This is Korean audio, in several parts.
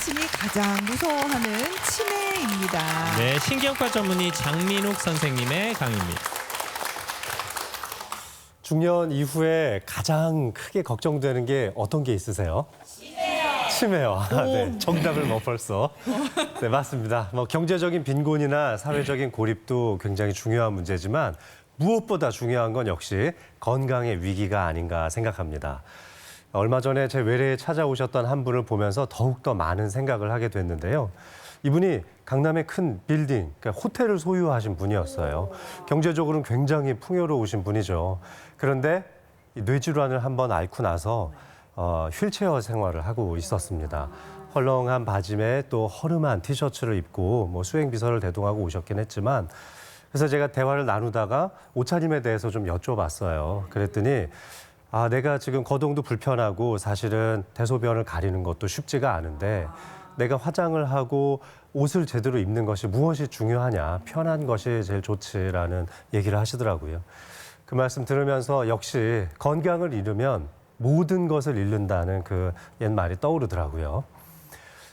어르신이 가장 무서워하는 치매입니다. 네, 신경과 전문의 장민욱 선생님의 강의입니다. 중년 이후에 가장 크게 걱정되는 게 어떤 게 있으세요? 치매요. 네, 정답을 벌써. 네, 맞습니다. 경제적인 빈곤이나 사회적인 고립도 굉장히 중요한 문제지만 무엇보다 중요한 건 역시 건강의 위기가 아닌가 생각합니다. 얼마 전에 제 외래에 찾아오셨던 한 분을 보면서 더욱더 많은 생각을 하게 됐는데요. 이분이 강남의 큰 빌딩, 그러니까 호텔을 소유하신 분이었어요. 경제적으로는 굉장히 풍요로우신 분이죠. 그런데 뇌질환을 한번 앓고 나서 휠체어 생활을 하고 있었습니다. 헐렁한 바지에 또 허름한 티셔츠를 입고 수행비서를 대동하고 오셨긴 했지만 그래서 제가 대화를 나누다가 옷차림에 대해서 좀 여쭤봤어요. 그랬더니 내가 지금 거동도 불편하고 사실은 대소변을 가리는 것도 쉽지가 않은데 내가 화장을 하고 옷을 제대로 입는 것이 무엇이 중요하냐, 편한 것이 제일 좋지라는 얘기를 하시더라고요. 그 말씀 들으면서 역시 건강을 잃으면 모든 것을 잃는다는 그 옛말이 떠오르더라고요.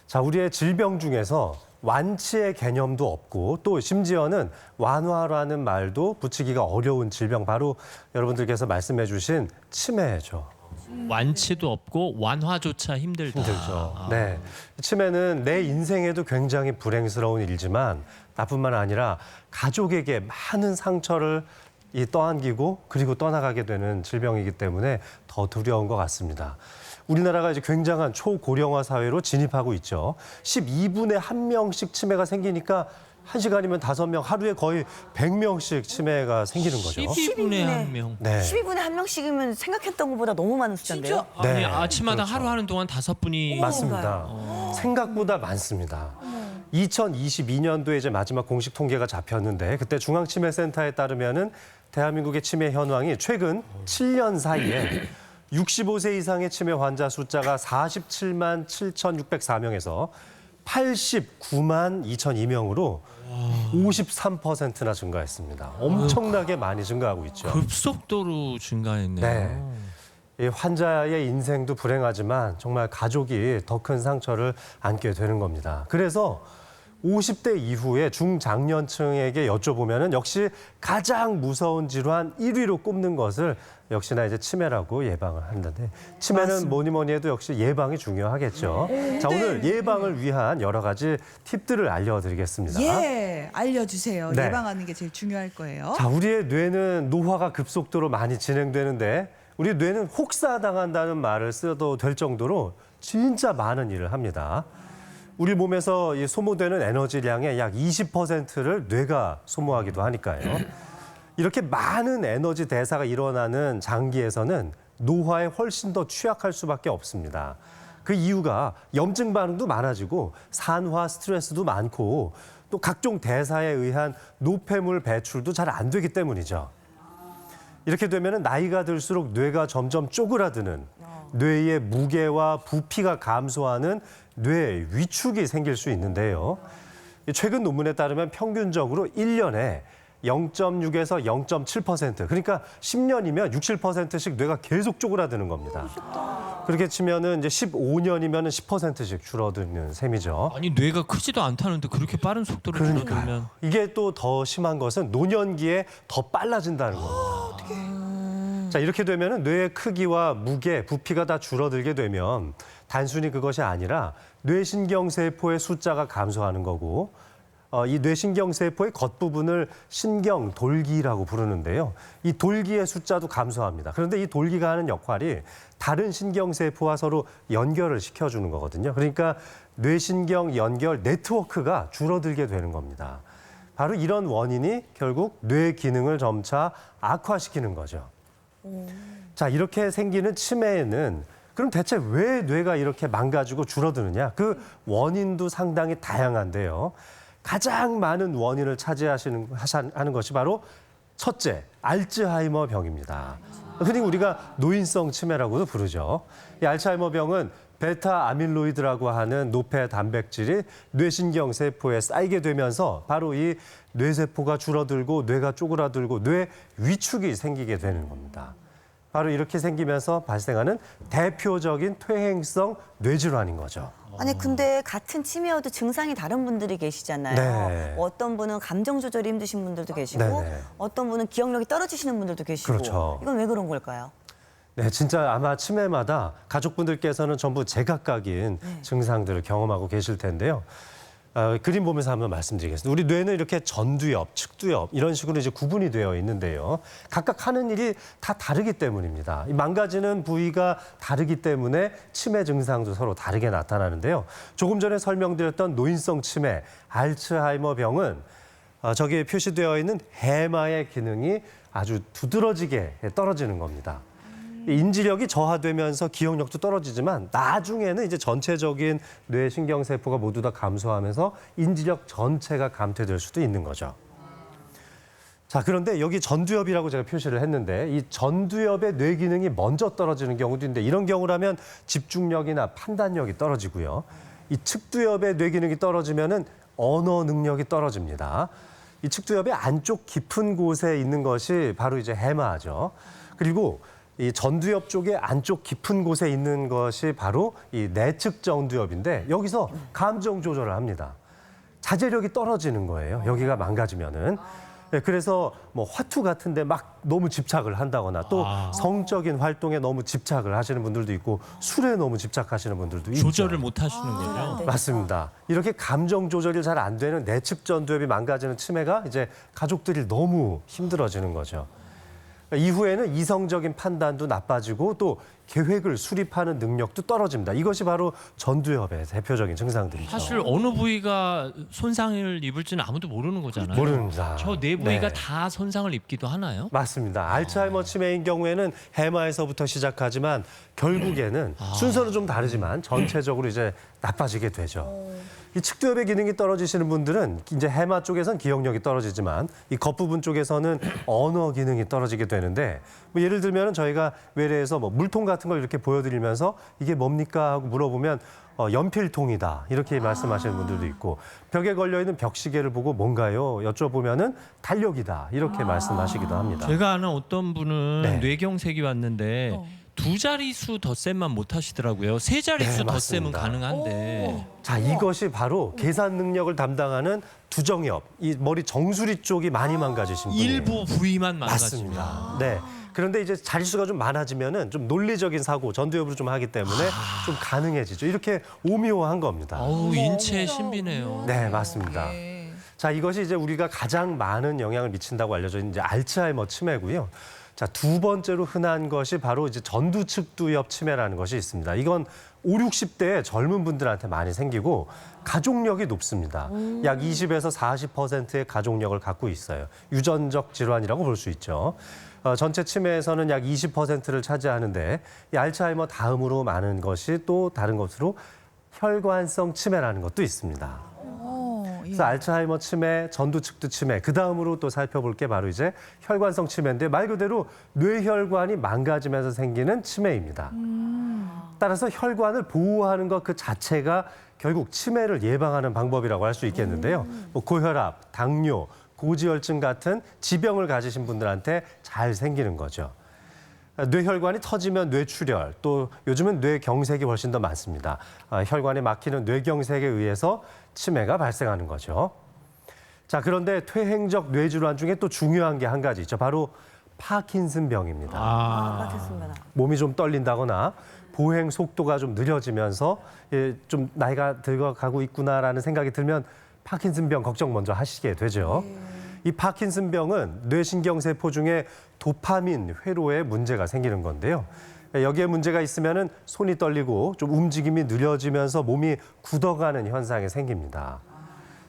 자, 우리의 질병 중에서 완치의 개념도 없고 또 심지어는 완화라는 말도 붙이기가 어려운 질병, 바로 여러분들께서 말씀해 주신 치매죠. 완치도 없고 완화조차 힘들다. 힘들죠. 네, 치매는 내 인생에도 굉장히 불행스러운 일이지만 나뿐만 아니라 가족에게 많은 상처를 떠안기고 그리고 떠나가게 되는 질병이기 때문에 더 두려운 것 같습니다. 우리나라가 이제 굉장한 초고령화 사회로 진입하고 있죠. 12분에 1명씩 치매가 생기니까 1시간이면 5명, 하루에 거의 100명씩 치매가 생기는 거죠. 12분에 1명. 네. 12분에 1명씩이면 생각했던 것보다 너무 많은 숫자인데요. 아니, 네, 아침마다 그렇죠. 하루 하는 동안 5분이 맞습니다. 생각보다 많습니다. 2022년도에 이제 마지막 공식 통계가 잡혔는데 그때 중앙치매센터에 따르면은 대한민국의 치매 현황이 최근 7년 사이에 65세 이상의 치매 환자 숫자가 47만 7,604명에서 89만 2,002명으로 53%나 증가했습니다. 엄청나게 많이 증가하고 있죠. 급속도로 증가했네요. 네. 이 환자의 인생도 불행하지만 정말 가족이 더 큰 상처를 안게 되는 겁니다. 그래서 50대 이후에 중장년층에게 여쭤보면은 역시 가장 무서운 질환 1위로 꼽는 것을 역시나 이제 치매라고 예방을 하는데 치매는 맞습니다. 뭐니 해도 역시 예방이 중요하겠죠. 자, 오늘 예방을 위한 여러 가지 팁들을 알려드리겠습니다. 예, 알려주세요. 네. 예방하는 게 제일 중요할 거예요. 자, 우리의 뇌는 노화가 급속도로 많이 진행되는데 우리 뇌는 혹사당한다는 말을 써도 될 정도로 진짜 많은 일을 합니다. 우리 몸에서 소모되는 에너지량의 약 20%를 뇌가 소모하기도 하니까요. 이렇게 많은 에너지 대사가 일어나는 장기에서는 노화에 훨씬 더 취약할 수밖에 없습니다. 그 이유가 염증 반응도 많아지고 산화 스트레스도 많고 또 각종 대사에 의한 노폐물 배출도 잘 안 되기 때문이죠. 이렇게 되면 나이가 들수록 뇌가 점점 쪼그라드는 뇌의 무게와 부피가 감소하는 뇌 위축이 생길 수 있는데요. 최근 논문에 따르면 평균적으로 1년에 0.6에서 0.7%, 그러니까 10년이면 6, 7%씩 뇌가 계속 쪼그라드는 겁니다. 그렇게 치면은 이제 15년이면 10%씩 줄어드는 셈이죠. 아니, 뇌가 크지도 않다는데 그렇게 빠른 속도로 줄어들면. 그러니까요. 이게 또 더 심한 것은 노년기에 더 빨라진다는 겁니다. 자, 이렇게 되면 뇌의 크기와 무게, 부피가 다 줄어들게 되면 단순히 그것이 아니라 뇌신경세포의 숫자가 감소하는 거고 이 뇌신경세포의 겉부분을 신경돌기라고 부르는데요. 이 돌기의 숫자도 감소합니다. 그런데 이 돌기가 하는 역할이 다른 신경세포와 서로 연결을 시켜주는 거거든요. 그러니까 뇌신경 연결 네트워크가 줄어들게 되는 겁니다. 바로 이런 원인이 결국 뇌 기능을 점차 악화시키는 거죠. 자, 이렇게 생기는 치매에는 그럼 대체 왜 뇌가 이렇게 망가지고 줄어드느냐? 그 원인도 상당히 다양한데요. 가장 많은 원인을 차지하는 것이 바로 첫째, 알츠하이머 병입니다. 흔히 우리가 노인성 치매라고도 부르죠. 이 알츠하이머 병은 베타 아밀로이드라고 하는 노폐 단백질이 뇌신경 세포에 쌓이게 되면서 바로 이 뇌세포가 줄어들고 뇌가 쪼그라들고 뇌 위축이 생기게 되는 겁니다. 바로 이렇게 생기면서 발생하는 대표적인 퇴행성 뇌질환인 거죠. 아니 근데 같은 치매여도 증상이 다른 분들이 계시잖아요. 네. 어떤 분은 감정 조절이 힘드신 분들도 계시고 네네. 어떤 분은 기억력이 떨어지시는 분들도 계시고 그렇죠. 이건 왜 그런 걸까요? 네, 진짜 아마 치매마다 가족분들께서는 전부 제각각인 증상들을 경험하고 계실 텐데요. 그림 보면서 한번 말씀드리겠습니다. 우리 뇌는 이렇게 전두엽, 측두엽 이런 식으로 이제 구분이 되어 있는데요. 각각 하는 일이 다 다르기 때문입니다. 이 망가지는 부위가 다르기 때문에 치매 증상도 서로 다르게 나타나는데요. 조금 전에 설명드렸던 노인성 치매, 알츠하이머 병은 저기에 표시되어 있는 해마의 기능이 아주 두드러지게 떨어지는 겁니다. 인지력이 저하되면서 기억력도 떨어지지만 나중에는 이제 전체적인 뇌 신경세포가 모두 다 감소하면서 인지력 전체가 감퇴될 수도 있는 거죠. 자, 그런데 여기 전두엽이라고 제가 표시를 했는데 이 전두엽의 뇌 기능이 먼저 떨어지는 경우도 있는데 이런 경우라면 집중력이나 판단력이 떨어지고요. 이 측두엽의 뇌 기능이 떨어지면은 언어 능력이 떨어집니다. 이 측두엽의 안쪽 깊은 곳에 있는 것이 바로 이제 해마죠. 그리고 이 전두엽 쪽의 안쪽 깊은 곳에 있는 것이 바로 이 내측 전두엽인데 여기서 감정 조절을 합니다. 자제력이 떨어지는 거예요. 여기가 망가지면은. 네, 그래서 뭐 화투 같은데 막 너무 집착을 한다거나 또 성적인 활동에 너무 집착을 하시는 분들도 있고 술에 너무 집착하시는 분들도 있죠. 조절을 못 하시는 거죠. 네. 맞습니다. 이렇게 감정 조절이 잘 안 되는 내측 전두엽이 망가지는 치매가 이제 가족들이 너무 힘들어지는 거죠. 이후에는 이성적인 판단도 나빠지고 또 계획을 수립하는 능력도 떨어집니다. 이것이 바로 전두엽의 대표적인 증상들이죠. 사실 어느 부위가 손상을 입을지는 아무도 모르는 거잖아요. 모릅니다. 저 네 부위가 네. 다 손상을 입기도 하나요? 맞습니다. 알츠하이머 치매인 경우에는 해마에서부터 시작하지만 결국에는 순서는 좀 다르지만 전체적으로 이제 나빠지게 되죠. 이 측두엽의 기능이 떨어지시는 분들은 이제 해마 쪽에선 기억력이 떨어지지만 이 겉부분 쪽에서는 언어 기능이 떨어지게 되는데 뭐 예를 들면 저희가 외래에서 뭐 물통 같은 걸 이렇게 보여드리면서 이게 뭡니까 하고 물어보면 연필통이다 이렇게 말씀하시는 분들도 있고 벽에 걸려있는 벽시계를 보고 뭔가요? 여쭤보면은 달력이다 이렇게 말씀하시기도 합니다. 제가 아는 어떤 분은 네. 뇌경색이 왔는데 두 자릿수 덧셈만 못 하시더라고요. 세 자릿수 네, 덧셈은 맞습니다. 가능한데. 자, 이것이 바로 계산 능력을 담당하는 두정엽, 이 머리 정수리 쪽이 많이 망가지신 분이에요. 일부 부위만 망가집니다. 맞습니다. 네. 그런데 이제 자릿수가 좀 많아지면은 좀 논리적인 사고, 전두엽으로 좀 하기 때문에 좀 가능해지죠. 이렇게 오묘한 겁니다. 어우, 인체 신비네요. 네, 맞습니다. 자, 이것이 이제 우리가 가장 많은 영향을 미친다고 알려져 있는 이제 알츠하이머 치매고요. 자, 두 번째로 흔한 것이 바로 이제 전두측두엽 치매라는 것이 있습니다. 이건 5, 60대의 젊은 분들한테 많이 생기고 가족력이 높습니다. 약 20에서 40%의 가족력을 갖고 있어요. 유전적 질환이라고 볼 수 있죠. 전체 치매에서는 약 20%를 차지하는데 이 알츠하이머 다음으로 많은 것이 또 다른 것으로 혈관성 치매라는 것도 있습니다. 그래서 알츠하이머 치매, 전두측두 치매, 그 다음으로 또 살펴볼 게 바로 이제 혈관성 치매인데 말 그대로 뇌혈관이 망가지면서 생기는 치매입니다. 따라서 혈관을 보호하는 것 그 자체가 결국 치매를 예방하는 방법이라고 할 수 있겠는데요. 뭐 고혈압, 당뇨, 고지혈증 같은 지병을 가지신 분들한테 잘 생기는 거죠. 뇌혈관이 터지면 뇌출혈, 또 요즘은 뇌경색이 훨씬 더 많습니다. 혈관이 막히는 뇌경색에 의해서 치매가 발생하는 거죠. 자, 그런데 퇴행적 뇌질환 중에 또 중요한 게 한 가지 있죠. 바로 파킨슨병입니다. 맞겠습니다. 몸이 좀 떨린다거나 보행 속도가 좀 느려지면서 좀 나이가 들어가고 있구나라는 생각이 들면 파킨슨병 걱정 먼저 하시게 되죠. 이 파킨슨병은 뇌신경세포 중에 도파민 회로에 문제가 생기는 건데요. 여기에 문제가 있으면은 손이 떨리고 좀 움직임이 느려지면서 몸이 굳어가는 현상이 생깁니다.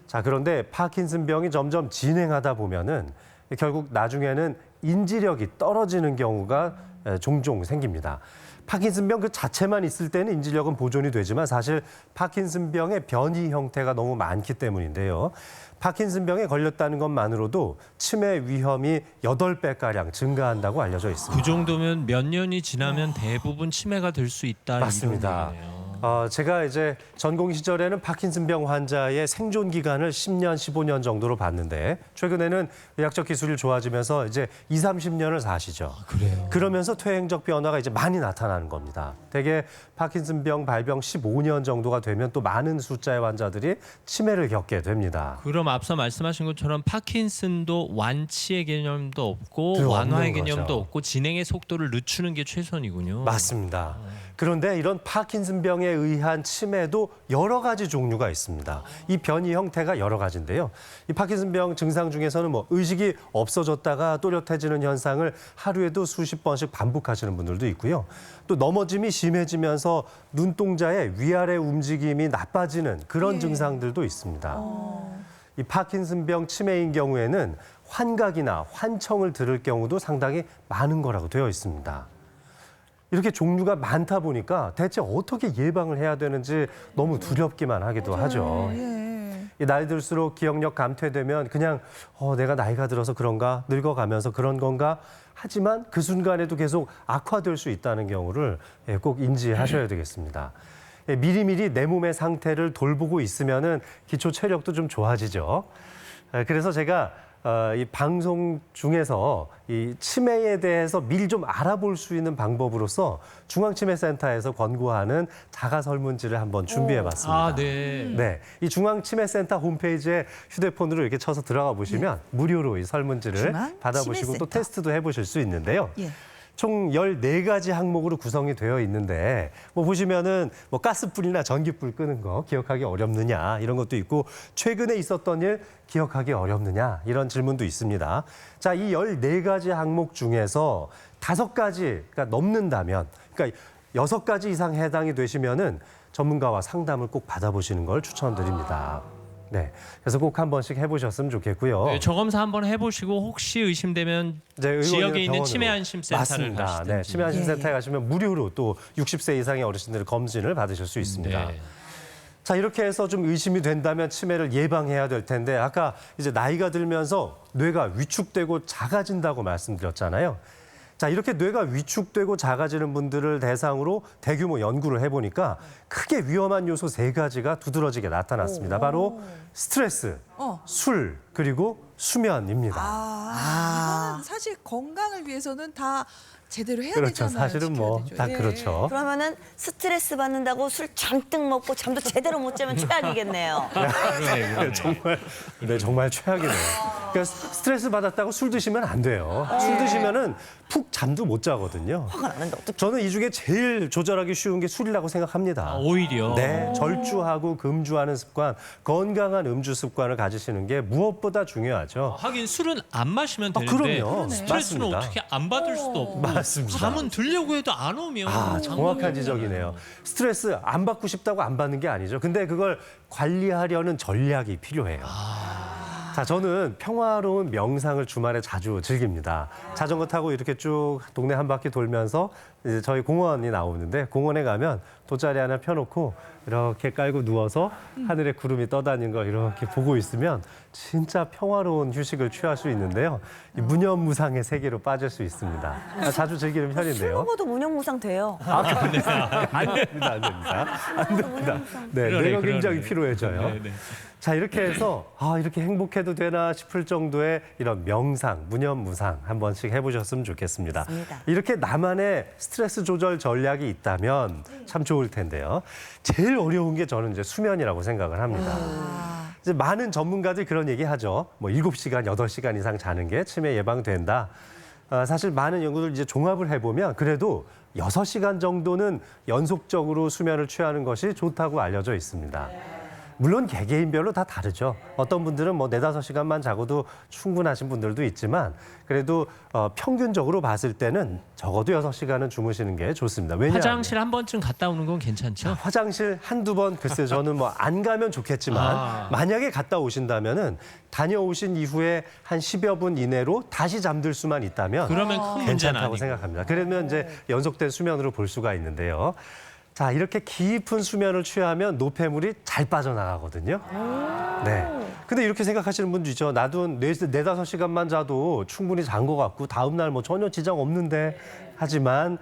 자, 그런데 파킨슨병이 점점 진행하다 보면은 결국 나중에는 인지력이 떨어지는 경우가 종종 생깁니다. 파킨슨병 그 자체만 있을 때는 인지력은 보존이 되지만 사실 파킨슨병의 변이 형태가 너무 많기 때문인데요. 파킨슨병에 걸렸다는 것만으로도 치매 위험이 8배가량 증가한다고 알려져 있습니다. 그 정도면 몇 년이 지나면 대부분 치매가 될 수 있다. 맞습니다. 이런 얘기네요. 제가 이제 전공 시절에는 파킨슨병 환자의 생존 기간을 10년, 15년 정도로 봤는데 최근에는 의학적 기술이 좋아지면서 이제 20, 30년을 사시죠. 그래요? 그러면서 퇴행적 변화가 이제 많이 나타나는 겁니다. 대개 파킨슨병 발병 15년 정도가 되면 또 많은 숫자의 환자들이 치매를 겪게 됩니다. 그럼 앞서 말씀하신 것처럼 파킨슨도 완치의 개념도 없고 없는 완화의 거죠. 개념도 없고 진행의 속도를 늦추는 게 최선이군요. 맞습니다. 그런데 이런 파킨슨병에 의한 치매도 여러 가지 종류가 있습니다. 이 변이 형태가 여러 가지인데요. 이 파킨슨병 증상 중에서는 뭐 의식이 없어졌다가 또렷해지는 현상을 하루에도 수십 번씩 반복하시는 분들도 있고요. 또 넘어짐이 심해지면서 눈동자의 위아래 움직임이 나빠지는 그런 증상들도 있습니다. 이 파킨슨병 치매인 경우에는 환각이나 환청을 들을 경우도 상당히 많은 거라고 되어 있습니다. 이렇게 종류가 많다 보니까 대체 어떻게 예방을 해야 되는지 너무 두렵기만 하기도 하죠. 이 나이 들수록 기억력 감퇴되면 그냥 내가 나이가 들어서 그런가, 늙어가면서 그런 건가 하지만 그 순간에도 계속 악화될 수 있다는 경우를 꼭 인지하셔야 되겠습니다. 미리미리 내 몸의 상태를 돌보고 있으면은 기초 체력도 좀 좋아지죠. 그래서 제가 이 방송 중에서 이 치매에 대해서 미리 좀 알아볼 수 있는 방법으로서 중앙치매센터에서 권고하는 자가 설문지를 한번 준비해봤습니다. 아, 네. 네, 이 중앙치매센터 홈페이지에 휴대폰으로 이렇게 쳐서 들어가 보시면 무료로 이 설문지를 받아보시고 또 중앙치매센터. 테스트도 해보실 수 있는데요. 예. 총 14가지 항목으로 구성이 되어 있는데 뭐 보시면은 뭐 가스불이나 전기불 끄는 거 기억하기 어렵느냐 이런 것도 있고 최근에 있었던 일 기억하기 어렵느냐 이런 질문도 있습니다. 자, 이 14가지 항목 중에서 5가지가 넘는다면 그러니까 6가지 이상 해당이 되시면은 전문가와 상담을 꼭 받아보시는 걸 추천드립니다. 네, 그래서 꼭 한 번씩 해보셨으면 좋겠고요. 네, 저검사 한번 해보시고 혹시 의심되면 이제 의원이나 지역에 있는 병원으로. 치매안심센터를 맞습니다. 가시든지. 네, 치매안심센터에 가시면 무료로 또 60세 이상의 어르신들 검진을 받으실 수 있습니다. 네. 자, 이렇게 해서 좀 의심이 된다면 치매를 예방해야 될 텐데 아까 이제 나이가 들면서 뇌가 위축되고 작아진다고 말씀드렸잖아요. 자, 이렇게 뇌가 위축되고 작아지는 분들을 대상으로 대규모 연구를 해보니까 크게 위험한 요소 3가지가 두드러지게 나타났습니다. 바로 스트레스, 술, 그리고 수면입니다. 이거는 사실 건강을 위해서는 다 제대로 해야 그렇죠. 되잖아요. 사실은 지켜야 뭐 되죠. 다 예. 그렇죠. 그러면은 스트레스 받는다고 술 잔뜩 먹고 잠도 제대로 못 자면 최악이겠네요. 정말 최악이네요. 그러니까 스트레스 받았다고 술 드시면 안 돼요. 술 드시면은 푹 잠도 못 자거든요. 화가 나는데 어떻게? 저는 이 중에 제일 조절하기 쉬운 게 술이라고 생각합니다. 오히려. 네, 절주하고 금주하는 습관, 건강한 음주 습관을 가지시는 게 무엇보다 중요하죠. 하긴 술은 안 마시면 되는데 그럼요. 스트레스는 맞습니다. 어떻게 안 받을 수도 없고 맞습니다. 잠은 들려고 해도 안 오면 정확한 지적이네요. 스트레스 안 받고 싶다고 안 받는 게 아니죠. 근데 그걸 관리하려는 전략이 필요해요. 자, 저는 평화로운 명상을 주말에 자주 즐깁니다. 자전거 타고 이렇게 쭉 동네 한 바퀴 돌면서 이제 저희 공원이 나오는데 공원에 가면 돗자리 하나 펴놓고 이렇게 깔고 누워서 하늘에 구름이 떠다니는 걸 이렇게 보고 있으면 진짜 평화로운 휴식을 취할 수 있는데요. 이 무념무상의 세계로 빠질 수 있습니다. 자주 즐기는 술 편인데요. 먹어도 무념무상 돼요. 안 됩니다. 안 됩니다. 네, 그러네, 뇌가 굉장히 그러네. 피로해져요. 네, 네. 자, 이렇게 해서 이렇게 행복해도 되나 싶을 정도의 이런 명상, 무념무상 한 번씩 해보셨으면 좋겠습니다. 맞습니다. 이렇게 나만의 스트레스 조절 전략이 있다면 참 좋을 텐데요. 제일 어려운 게 저는 이제 수면이라고 생각을 합니다. 이제 많은 전문가들이 그런 얘기 하죠. 뭐 7시간, 8시간 이상 자는 게 치매 예방된다. 사실 많은 연구들 이제 종합을 해보면 그래도 6시간 정도는 연속적으로 수면을 취하는 것이 좋다고 알려져 있습니다. 물론 개개인별로 다 다르죠. 어떤 분들은 뭐 4-5시간만 자고도 충분하신 분들도 있지만 그래도 평균적으로 봤을 때는 적어도 6시간은 주무시는 게 좋습니다. 왜냐하면 화장실 한 번쯤 갔다 오는 건 괜찮죠? 화장실 한두 번 글쎄 저는 뭐 안 가면 좋겠지만 만약에 갔다 오신다면은 다녀오신 이후에 한 10여 분 이내로 다시 잠들 수만 있다면 그러면 큰 문제는 괜찮다고 아니고. 생각합니다. 그러면 이제 연속된 수면으로 볼 수가 있는데요. 자, 이렇게 깊은 수면을 취하면 노폐물이 잘 빠져나가거든요. 네. 근데 이렇게 생각하시는 분도 있죠. 나도 4-5시간만 자도 충분히 잔 것 같고 다음날 뭐 전혀 지장 없는데 하지만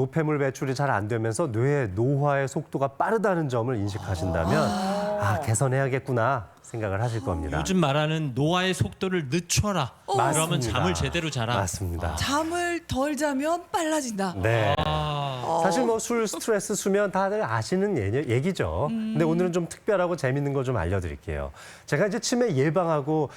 노폐물 배출이 잘 안 되면서 뇌의 노화의 속도가 빠르다는 점을 인식하신다면 개선해야겠구나 생각을 하실 겁니다. 요즘 말하는 노화의 속도를 늦춰라. 그러면 맞습니다. 잠을 제대로 자라. 맞습니다. 잠을 덜 자면 빨라진다. 네. 아, 사실 뭐 술, 스트레스, 수면 다들 아시는 얘기죠. 근데 오늘은 좀 특별하고 재밌는 거 좀 알려드릴게요. 제가 이제 치매 예방하고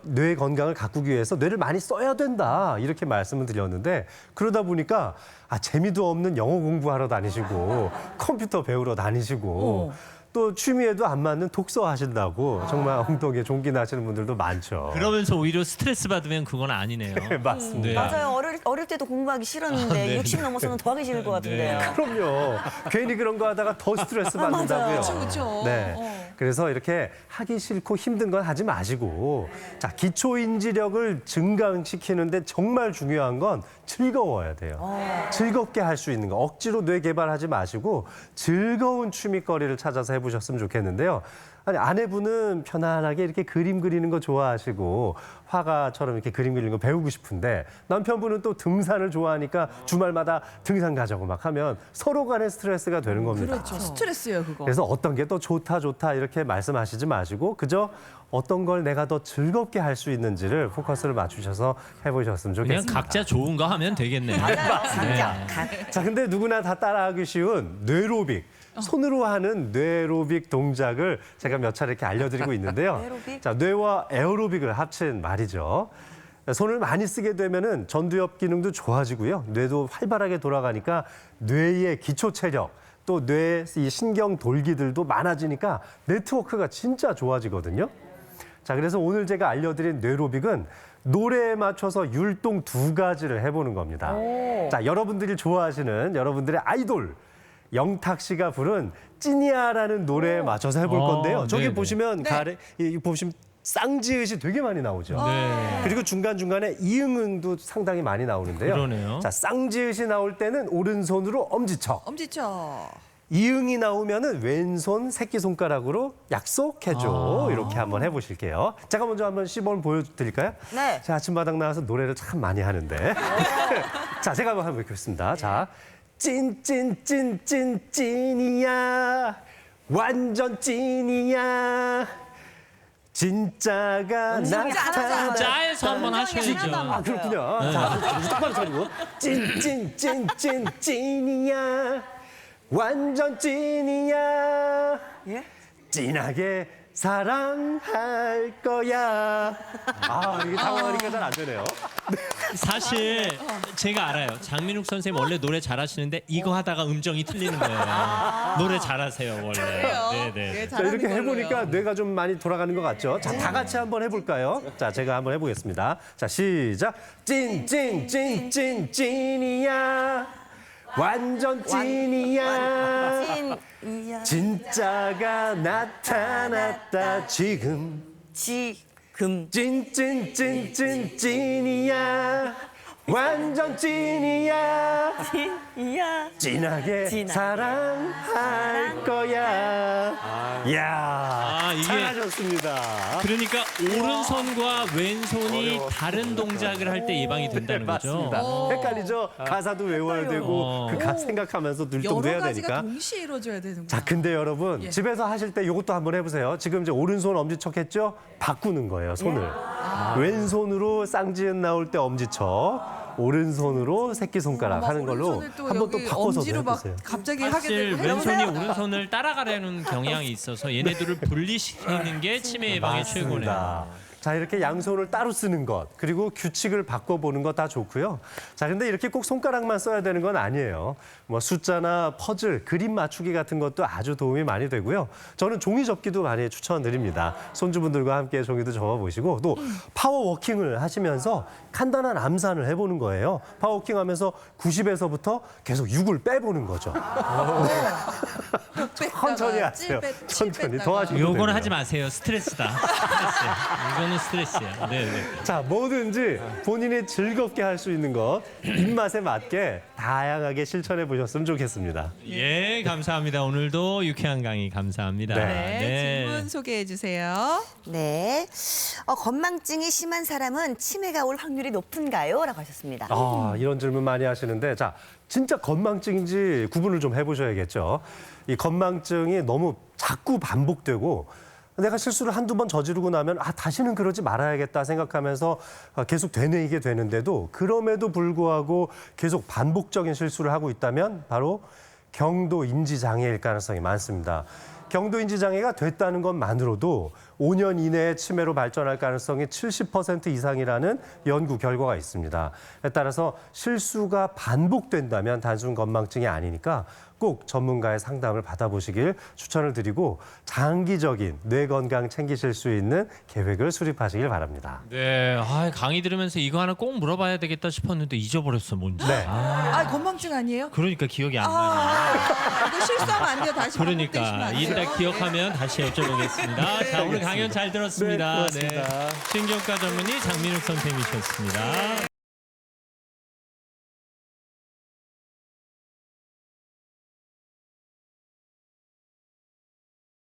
뇌 건강을 가꾸기 위해서 뇌를 많이 써야 된다 이렇게 말씀을 드렸는데 그러다 보니까 재미도 없는 영어 공부하러 다니시고 컴퓨터 배우러 다니시고 또 취미에도 안 맞는 독서 하신다고 정말 엉덩이에 종기 나시는 분들도 많죠. 그러면서 오히려 스트레스 받으면 그건 아니네요. 네, 맞습니다. 네. 맞아요. 어릴 때도 공부하기 싫었는데 네. 60 넘어서는 더 하기 싫을 것 같은데요. 그럼요. 괜히 그런 거 하다가 더 스트레스 받는다고요. 그쵸, 그쵸. 네. 그래서 이렇게 하기 싫고 힘든 건 하지 마시고 자, 기초인지력을 증강시키는데 정말 중요한 건 즐거워야 돼요. 즐겁게 할 수 있는 거. 억지로 뇌 개발하지 마시고 즐거운 취미거리를 찾아서 해보셨으면 좋겠는데요. 아니, 아내분은 편안하게 이렇게 그림 그리는 거 좋아하시고 화가처럼 이렇게 그림 그리는 거 배우고 싶은데 남편분은 또 등산을 좋아하니까 주말마다 등산 가자고 막 하면 서로 간의 스트레스가 되는 겁니다. 그렇죠. 스트레스예요, 그거. 그래서 어떤 게 또 좋다 이렇게 말씀하시지 마시고 그저 어떤 걸 내가 더 즐겁게 할 수 있는지를 포커스를 맞추셔서 해보셨으면 그냥 좋겠습니다. 각자 좋은 거 하면 되겠네요. 자, 근데 누구나 다 따라하기 쉬운 뇌로빅. 손으로 하는 뇌로빅 동작을 제가 몇 차례 이렇게 알려드리고 있는데요. 뇌로빅? 자, 뇌와 에어로빅을 합친 말이죠. 손을 많이 쓰게 되면은 전두엽 기능도 좋아지고요. 뇌도 활발하게 돌아가니까 뇌의 기초 체력, 또 뇌의 이 신경 돌기들도 많아지니까 네트워크가 진짜 좋아지거든요. 자, 그래서 오늘 제가 알려드린 뇌로빅은 노래에 맞춰서 율동 2가지를 해보는 겁니다. 자, 여러분들이 좋아하시는 여러분들의 아이돌 영탁 씨가 부른 찐이야라는 노래에 맞춰서 해볼 건데요. 저기 네네. 보시면 보시면 쌍지읒이 되게 많이 나오죠. 네. 그리고 중간중간에 이응응도 상당히 많이 나오는데요. 그러네요. 자, 쌍지읒이 나올 때는 오른손으로 엄지척. 엄지척. 이응이 나오면은 왼손 새끼손가락으로 약속해줘. 이렇게 한번 해보실게요. 제가 먼저 한번 시범을 보여드릴까요? 네. 제가 아침마당 나와서 노래를 참 많이 하는데. 자, 제가 한번 해보겠습니다. 자, 찐이야. 완전 찐이야. 진짜가 나타나. 짜에서 한번 하셔야죠. 아, 그렇군요. 자, 똑바로 차리고. 찐이야. 완전 찐이야. 예? 진하게 사랑할 거야. 이게 당황하니까 잘 안 되네요. 사실 제가 알아요. 장민욱 선생님 원래 노래 잘하시는데 이거 하다가 음정이 틀리는 거예요. 노래 잘하세요 원래. 그래요. 네네. 자, 이렇게 해보니까 뇌가 좀 많이 돌아가는 것 같죠? 자, 다 같이 한번 해볼까요? 자, 제가 한번 해보겠습니다. 자, 시작. 찐이야. 완전 찐이야. 찐이야. 진짜가 나타났다 지금. 지금. 찐이야. 완전 찐이야. 찐이야. 진하게 사랑할 거야. 이야, 이게- 잘하셨습니다. 그러니까 오른손과 왼손이 다른 동작을 할 때 예방이 된다는 거죠. 맞습니다. 헷갈리죠? 가사도 외워야 되고 그 생각하면서 늘동도 여러 해야 가지가 되니까. 동시에 이루어져야 되는 거예요. 자, 근데 여러분 예. 집에서 하실 때 이것도 한번 해보세요. 지금 이제 오른손 엄지척 했죠? 바꾸는 거예요, 손을. 왼손으로 쌍지읒 나올 때 엄지척, 오른손으로 새끼손가락 하는 걸로 한번 또 바꿔서 엄지로 막 해보세요. 갑자기 하게 사실 되고 왼손이 해보세요. 오른손을 따라가려는 경향이 있어서 얘네들을 분리시키는 게 치매 예방의 최고네요. 맞습니다. 자, 이렇게 양손을 따로 쓰는 것, 그리고 규칙을 바꿔보는 것 다 좋고요. 자, 근데 이렇게 꼭 손가락만 써야 되는 건 아니에요. 뭐 숫자나 퍼즐, 그림 맞추기 같은 것도 아주 도움이 많이 되고요. 저는 종이 접기도 많이 추천드립니다. 손주분들과 함께 종이도 접어보시고 또 파워워킹을 하시면서 간단한 암산을 해보는 거예요. 파워워킹 하면서 90에서부터 계속 6을 빼보는 거죠. 천천히 하세요. 천천히 더 하시면 요거는 되고요. 하지 마세요. 스트레스다. 스트레스야. 이거는 스트레스야. 네네. 자, 뭐든지 본인이 즐겁게 할 수 있는 것, 입맛에 맞게 다양하게 실천해 보셨으면 좋겠습니다. 예, 감사합니다. 오늘도 유쾌한 강의 감사합니다. 네, 질문 소개해 주세요. 네. 건망증이 심한 사람은 치매가 올 확률이 높은가요? 라고 하셨습니다. 이런 질문 많이 하시는데, 자, 진짜 건망증인지 구분을 좀 해보셔야겠죠. 이 건망증이 너무 자꾸 반복되고 내가 실수를 한두 번 저지르고 나면 다시는 그러지 말아야겠다 생각하면서 계속 되뇌이게 되는데도 그럼에도 불구하고 계속 반복적인 실수를 하고 있다면 바로 경도인지 장애일 가능성이 많습니다. 경도인지 장애가 됐다는 것만으로도 5년 이내에 치매로 발전할 가능성이 70% 이상이라는 연구 결과가 있습니다. 따라서 실수가 반복된다면 단순 건망증이 아니니까 꼭 전문가의 상담을 받아보시길 추천을 드리고 장기적인 뇌 건강 챙기실 수 있는 계획을 수립하시길 바랍니다. 네, 강의 들으면서 이거 하나 꼭 물어봐야 되겠다 싶었는데 잊어버렸어 뭔지. 네. 건망증 아니에요? 그러니까 기억이 안 나네. 이거 실수하면 안 돼요. 다시 반복되시면 그러니까 안 돼요. 이따 기억하면 다시 여쭤보겠습니다. 자, 오늘 강연 잘 들었습니다. 네, 고맙습니다. 신경과 전문의 장민욱 선생님이셨습니다.